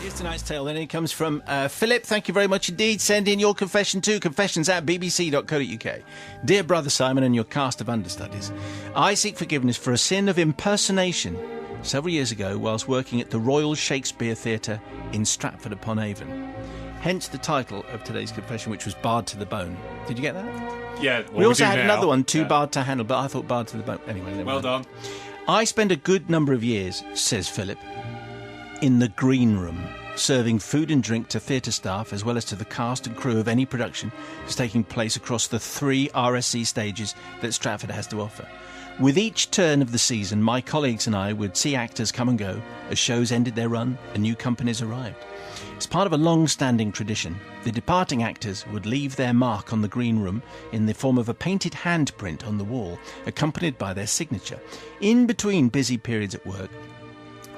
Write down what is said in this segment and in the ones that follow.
Here's tonight's tale, then. It comes from Philip. Thank you very much indeed. Send in your confession to confessions@bbc.co.uk. Dear brother Simon and your cast of understudies, I seek forgiveness for a sin of impersonation several years ago whilst working at the Royal Shakespeare Theatre in Stratford-upon-Avon. Hence the title of today's confession, which was Barred to the Bone. Did you get that? Yeah. We also had another one, too, Barred to Handle, but I thought Barred to the Bone. Anyway, well done. I spent a good number of years, says Philip, in the green room, serving food and drink to theatre staff as well as to the cast and crew of any production that's taking place across the 3 RSC stages that Stratford has to offer. With each turn of the season, my colleagues and I would see actors come and go as shows ended their run and new companies arrived. As part of a long-standing tradition, the departing actors would leave their mark on the green room in the form of a painted handprint on the wall, accompanied by their signature. In between busy periods at work,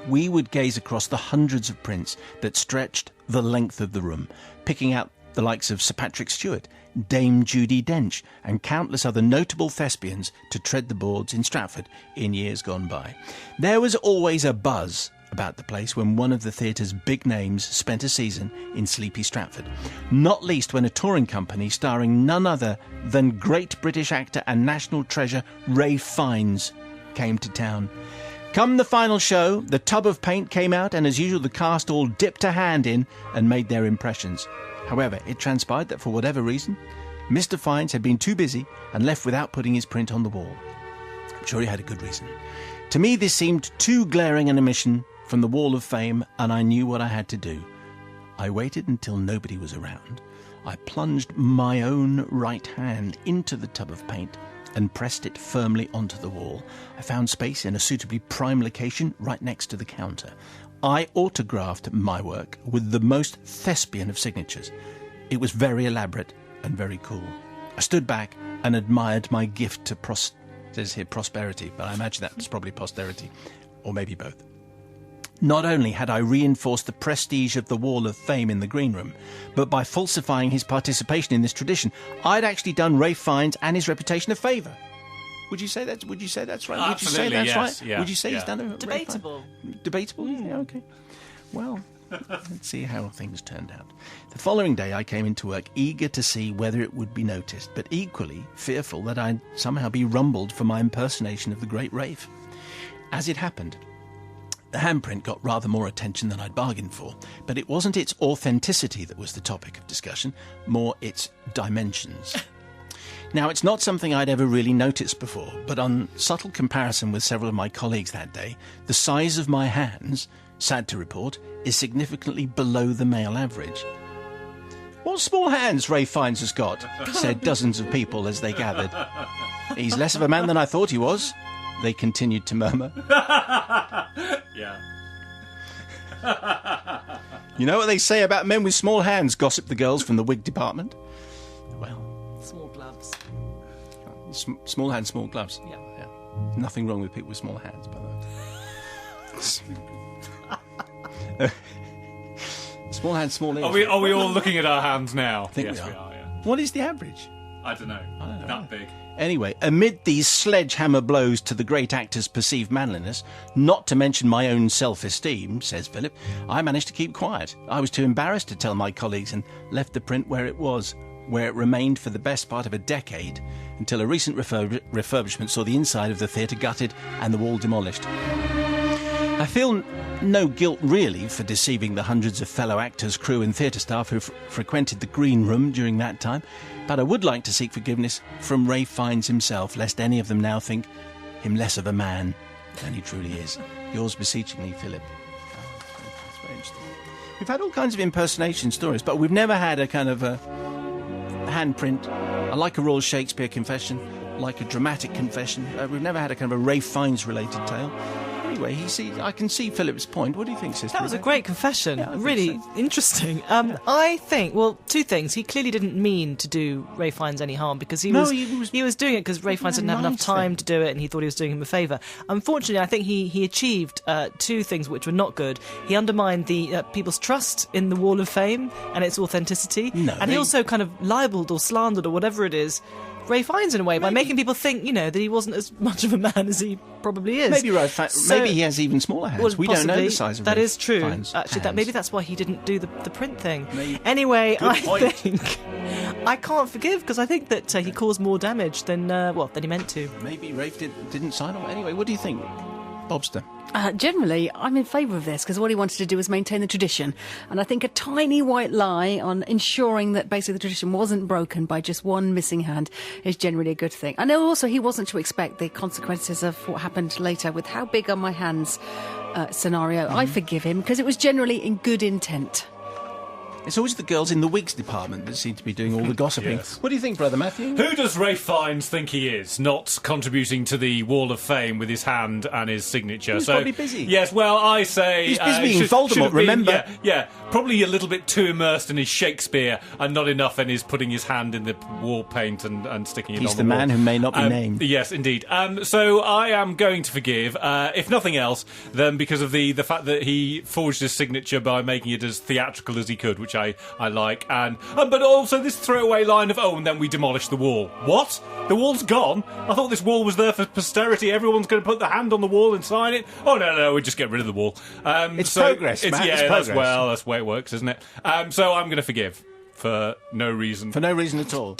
we would gaze across the hundreds of prints that stretched the length of the room, picking out the likes of Sir Patrick Stewart, Dame Judi Dench, and countless other notable thespians to tread the boards in Stratford in years gone by. There was always a buzz about the place when one of the theatre's big names spent a season in sleepy Stratford, not least when a touring company starring none other than great British actor and national treasure Ralph Fiennes came to town. Come the final show, the tub of paint came out, and as usual the cast all dipped a hand in and made their impressions. However, it transpired that for whatever reason, Mr. Fiennes had been too busy and left without putting his print on the wall. I'm sure he had a good reason. To me this seemed too glaring an omission from the Wall of Fame, and I knew what I had to do. I waited until nobody was around. I plunged my own right hand into the tub of paint and pressed it firmly onto the wall. I found space in a suitably prime location right next to the counter. I autographed my work with the most thespian of signatures. It was very elaborate and very cool. I stood back and admired my gift to says here prosperity, but I imagine that was probably posterity, or maybe both. Not only had I reinforced the prestige of the Wall of Fame in the green room, but by falsifying his participation in this tradition, I'd actually done Ralph Fiennes and his reputation a favour. Would you say that's right? Absolutely, Would you say that's yes, right? yeah, Would you say yeah. he's done a Debatable. Debatable? Yeah, okay. Well, let's see how things turned out. The following day I came into work eager to see whether it would be noticed, but equally fearful that I'd somehow be rumbled for my impersonation of the great Ralph. As it happened, the handprint got rather more attention than I'd bargained for, but it wasn't its authenticity that was the topic of discussion, more its dimensions. Now, it's not something I'd ever really noticed before, but on subtle comparison with several of my colleagues that day, the size of my hands, sad to report, is significantly below the male average. "What small hands Ralph Fiennes has got," said dozens of people as they gathered. "He's less of a man than I thought he was," they continued to murmur. Yeah. "You know what they say about men with small hands," gossiped the girls from the wig department. Well, Small gloves. small hands, small gloves. Yeah. Nothing wrong with people with small hands, by the way. Small hands, small ears. Are we all looking at our hands now? think Yes, we we are. are, yeah. What is the average? I don't know. That big. Anyway, amid these sledgehammer blows to the great actor's perceived manliness, not to mention my own self-esteem, says Philip, I managed to keep quiet. I was too embarrassed to tell my colleagues and left the print where it was, where it remained for the best part of a decade, until a recent refurbishment saw the inside of the theatre gutted and the wall demolished. I feel no guilt, really, for deceiving the hundreds of fellow actors, crew and theatre staff who frequented the green room during that time, but I would like to seek forgiveness from Ralph Fiennes himself, lest any of them now think him less of a man than he truly is. Yours beseechingly, Philip. That's very interesting. We've had all kinds of impersonation stories, but we've never had a kind of a handprint, like a Royal Shakespeare confession, like a dramatic confession. We've never had a kind of a Ralph Fiennes-related tale. Anyway, I can see Philip's point. What do you think, sister? That was a great confession. Yeah, I think really so. interesting. I think, well, two things. He clearly didn't mean to do Ralph Fiennes any harm because he was doing it because Ralph Fiennes didn't have enough time to do it and he thought he was doing him a favour. Unfortunately, I think he achieved two things which were not good. He undermined the people's trust in the Wall of Fame and its authenticity. No, and he also kind of libelled or slandered or whatever it is Ray Fiennes in a way by making people think, that he wasn't as much of a man as he probably is. Maybe maybe he has even smaller hands. Well, we don't know the size of that Ray is true. Fiennes' Actually, hands. maybe that's why he didn't do the print thing. Maybe. Anyway, Good point. think I can't forgive because I think that he caused more damage than he meant to. Maybe Rafe didn't sign on. Anyway, what do you think, Bobster? Generally, I'm in favour of this because what he wanted to do was maintain the tradition. And I think a tiny white lie on ensuring that basically the tradition wasn't broken by just one missing hand is generally a good thing. I know also he wasn't to expect the consequences of what happened later with how big are my hands scenario. I forgive him because it was generally in good intent. It's always the girls in the wigs department that seem to be doing all the gossiping. Yes. What do you think, Brother Matthew? Who does Ray Fiennes think he is? Not contributing to the Wall of Fame with his hand and his signature. He's probably busy. Yes, well, I say... He's busy being Voldemort, remember? Yeah, probably a little bit too immersed in his Shakespeare and not enough in his putting his hand in the wall paint and sticking it on the wall. He's the man who may not be named. Yes, indeed. So I am going to forgive, if nothing else, then because of the fact that he forged his signature by making it as theatrical as he could, which I like. But also this throwaway line of, and then we demolished the wall. What? The wall's gone? I thought this wall was there for posterity. Everyone's going to put their hand on the wall and sign it. Oh, no, we just get rid of the wall. It's progress, Matt. Yeah, it's progress. that's the way it works, isn't it? So I'm going to forgive for no reason. For no reason at all.